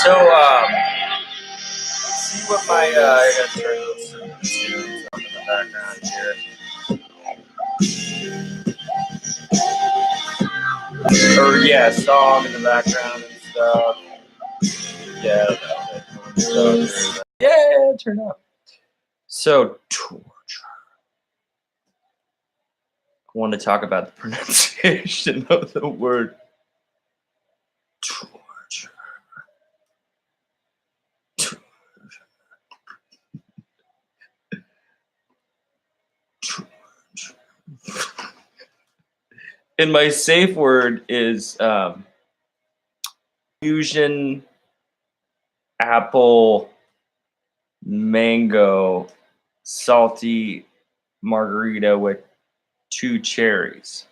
See what my I gotta turn those tunes up in the background here. Or yeah, song in the background and stuff. Yeah, so, yeah, turn up. So torture. I want to talk about the pronunciation of the word torture. And my safe word is fusion apple mango salty margarita with 2 cherries.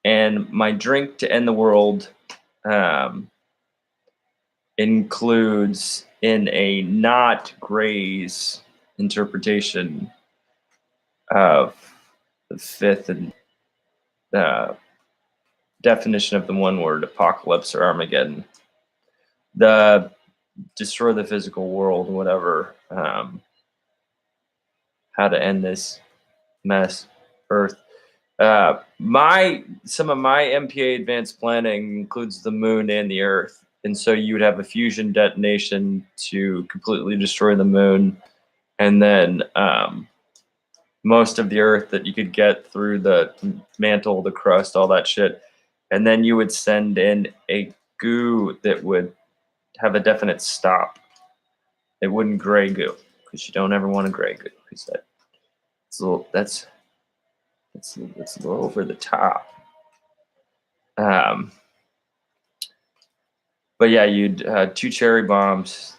And my drink to end the world includes, in a not Gray's interpretation of the 5th and definition of the one word apocalypse or Armageddon, the destroy the physical world, whatever, how to end this mess, Earth. Some of my MPA advanced planning includes the moon and the Earth, and so you would have a fusion detonation to completely destroy the moon, and then most of the Earth that you could get through the mantle, the crust, all that shit, and then you would send in a goo that would have a definite stop. It wouldn't gray goo, because you don't ever want a gray goo, because that's a little over the top. But yeah, you'd 2 cherry bombs.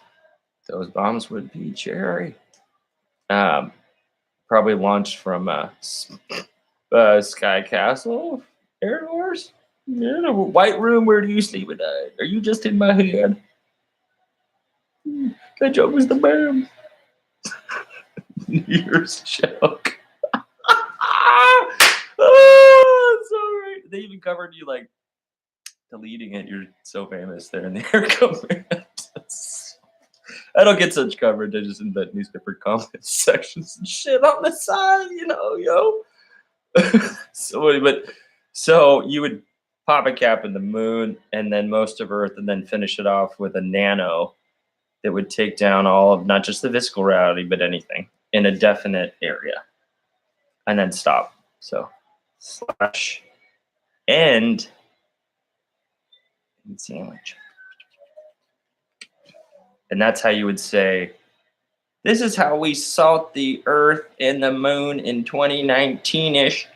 Those bombs would be cherry. Probably launched from Sky Castle, Air Force. Yeah, the White Room. Where do you sleep at night? Are you just in my head? That joke was the bomb. New Year's joke. Oh, so right. They even covered you like deleting it. You're so famous there in the air command. I don't get such coverage. I just invent newspaper comment sections and shit on the side, yo. So you would pop a cap in the moon and then most of Earth, and then finish it off with a nano that would take down all of not just the physical reality, but anything in a definite area, and then stop. So slash end sandwich. And that's how you would say, this is how we salt the Earth and the moon in 2019-ish.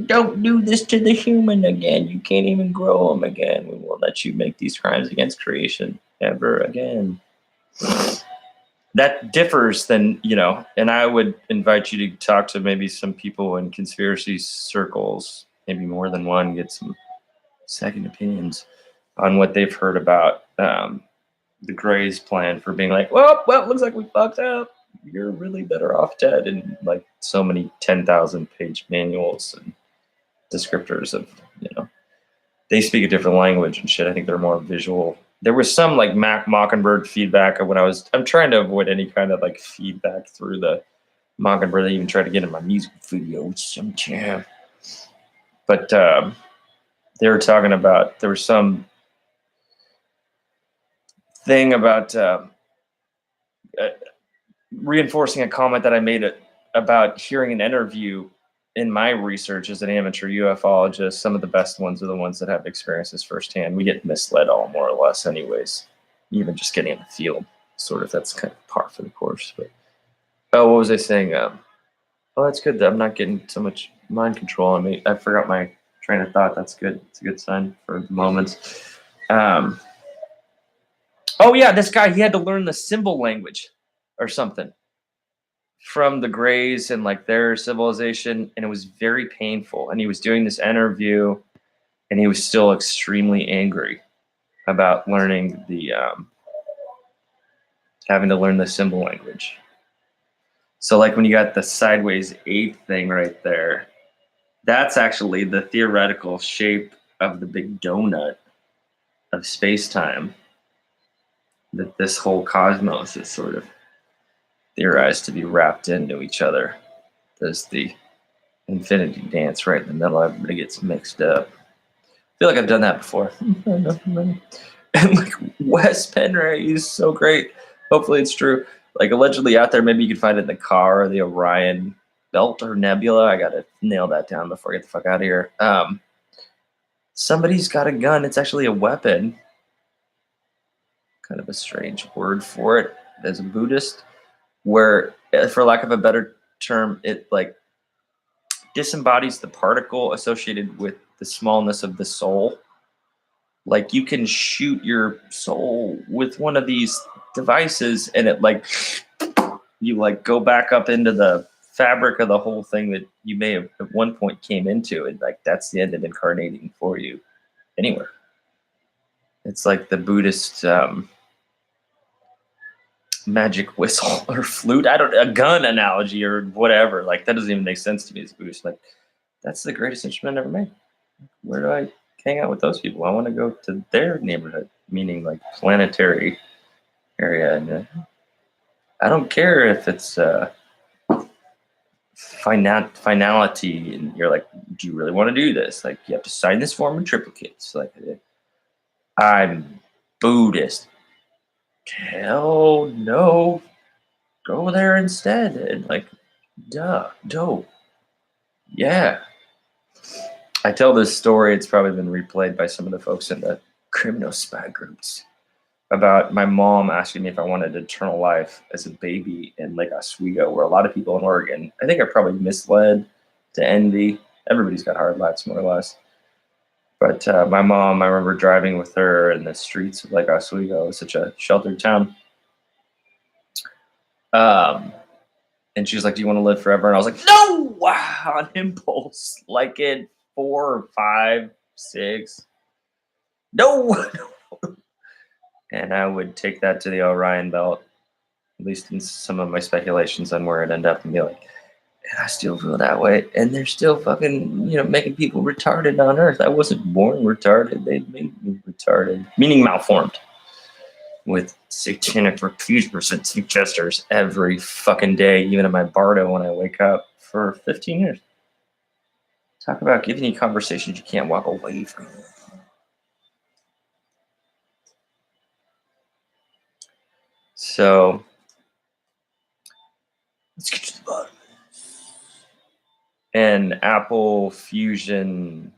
Don't do this to the human again. You can't even grow them again. We won't let you make these crimes against creation ever again. That differs than, and I would invite you to talk to maybe some people in conspiracy circles, maybe more than one, get some second opinions on what they've heard about the Greys' plan for being like, well, looks like we fucked up. You're really better off dead, in like so many 10,000 page manuals and descriptors of, they speak a different language and shit. I think they're more visual. There was some like Mockingbird feedback when I'm trying to avoid any kind of like feedback through the Mockingbird. They even tried to get in my music video sometime. But they were talking about, there was some thing about reinforcing a comment that I made about hearing an interview in my research as an amateur ufologist. Some of the best ones are the ones that have experiences firsthand. We get misled all more or less anyways, even just getting in the field, sort of. That's kind of par for the course. But what was I saying? That's good that I'm not getting so much mind control on me. I forgot my train of thought. That's good. It's a good sign for the moment. Oh yeah, this guy, he had to learn the symbol language or something from the Greys and like their civilization, and it was very painful. And he was doing this interview, and he was still extremely angry about learning the having to learn the symbol language. So like when you got the sideways 8 thing right there, that's actually the theoretical shape of the big donut of space-time. that this whole cosmos is sort of theorized to be wrapped into each other. There's the infinity dance right in the middle. Everybody gets mixed up. I feel like I've done that before. And like Wes Penray is so great. Hopefully it's true. Like allegedly out there, maybe you can find it in the car or the Orion Belt or Nebula. I gotta nail that down before I get the fuck out of here. Somebody's got a gun. It's actually a weapon. Kind of a strange word for it as a Buddhist, where, for lack of a better term, it like disembodies the particle associated with the smallness of the soul. Like you can shoot your soul with one of these devices and it like you like go back up into the fabric of the whole thing that you may have at one point came into, and like that's the end of incarnating for you anywhere. It's like the Buddhist magic whistle or flute. I don't, a gun analogy or whatever. Like that doesn't even make sense to me as a Buddhist. Like that's the greatest instrument ever made. Where do I hang out with those people? I want to go to their neighborhood, meaning like planetary area. And I don't care if it's finality and you're like, do you really want to do this? Like you have to sign this form in triplicates. Like I'm Buddhist. Hell no. Go there instead. And like, duh, dope. Yeah. I tell this story, it's probably been replayed by some of the folks in the criminal spy groups, about my mom asking me if I wanted eternal life as a baby in Lake Oswego, where a lot of people in Oregon, I think, are probably misled to envy. Everybody's got hard lives, more or less. But my mom, I remember driving with her in the streets of Lake Oswego. It was such a sheltered town. And she was like, do you want to live forever? And I was like, no, on impulse, like in 4 or 5, 6. No. And I would take that to the Orion Belt, at least in some of my speculations on where it'd end up, and be like, and I still feel that way. And they're still fucking, making people retarded on Earth. I wasn't born retarded. They made me retarded, meaning malformed, with satanic refusers suggesters every fucking day, even in my bardo when I wake up, for 15 years. Talk about giving you conversations you can't walk away from. So let's get to the bottom. An apple fusion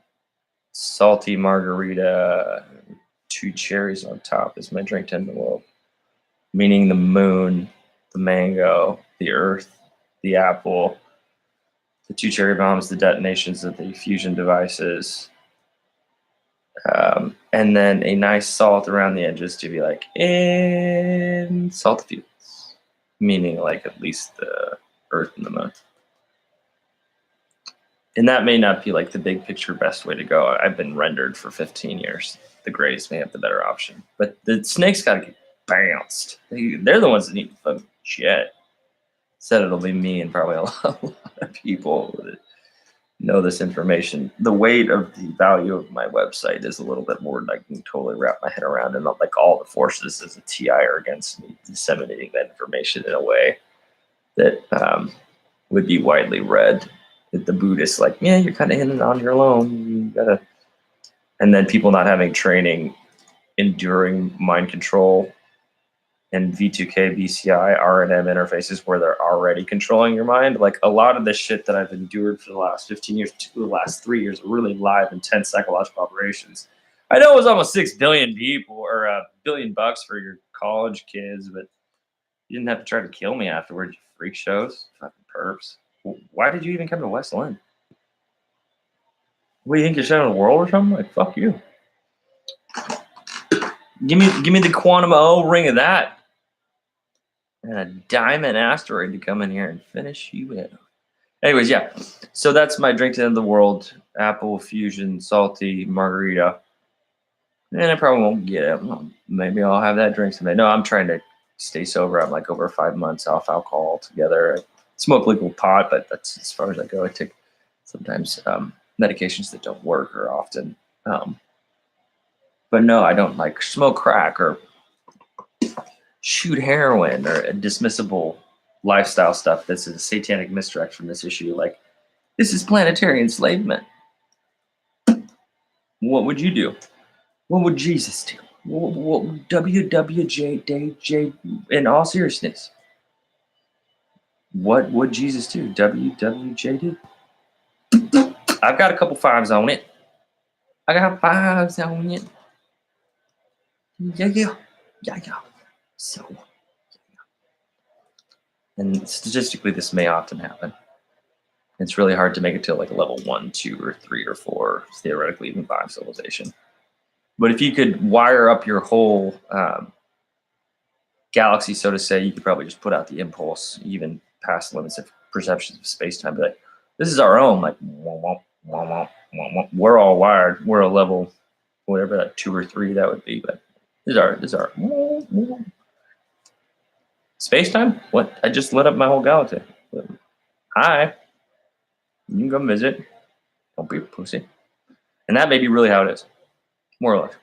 salty margarita, 2 cherries on top is my drink to end the world. Meaning the moon, the mango, the earth, the apple, the 2 cherry bombs, the detonations of the fusion devices, and then a nice salt around the edges to be like, and salt fields, meaning like at least the earth and the moon. And that may not be like the big picture best way to go. I've been rendered for 15 years. The grays may have the better option, but the snakes got to get bounced. They're the ones that need to fucking jet. Said it'll be me and probably a lot of people that know this information. The weight of the value of my website is a little bit more than I can totally wrap my head around, and not like all the forces as a TI are against me disseminating that information in a way that would be widely read. That the Buddhists like, yeah, you're kind of in it on your own. You gotta, and then people not having training, enduring mind control, and V2K, BCI, RNM interfaces where they're already controlling your mind. Like a lot of the shit that I've endured for the last 15 years, the last 3 years, are really live, intense psychological operations. I know it was almost 6 billion people, or $1 billion for your college kids, but you didn't have to try to kill me afterwards, you freak shows, fucking perps. Why did you even come to West Lynn? What, do you think you're saving the world or something? Like, fuck you. Give me the quantum O ring of that. And a diamond asteroid to come in here and finish you in. Anyways, yeah. So that's my drink to the end of the world. Apple fusion salty margarita. And I probably won't get it. Maybe I'll have that drink someday. No, I'm trying to stay sober. I'm like over 5 months off alcohol altogether. I smoke legal pot, but that's as far as I go. I take sometimes medications that don't work or often. But no, I don't like smoke crack or shoot heroin or dismissible lifestyle stuff that's a satanic misdirect from this issue. Like, this is planetary enslavement. What would you do? What would Jesus do? What WWJJ, in all seriousness, what would Jesus do? WWJD? I've got a couple fives on it. I got fives on it. Yeah. So, and statistically, this may often happen. It's really hard to make it to like a level 1, 2, or 3, or 4, theoretically even 5 civilization. But if you could wire up your whole galaxy, so to say, you could probably just put out the impulse, even past the limits of perceptions of space-time. Be like, this is our own. Like, we're all wired. We're a level, whatever that 2 or 3 that would be. But this is our space-time. What? I just lit up my whole galaxy. Hi, you can come visit. Don't be a pussy. And that may be really how it is, more or less.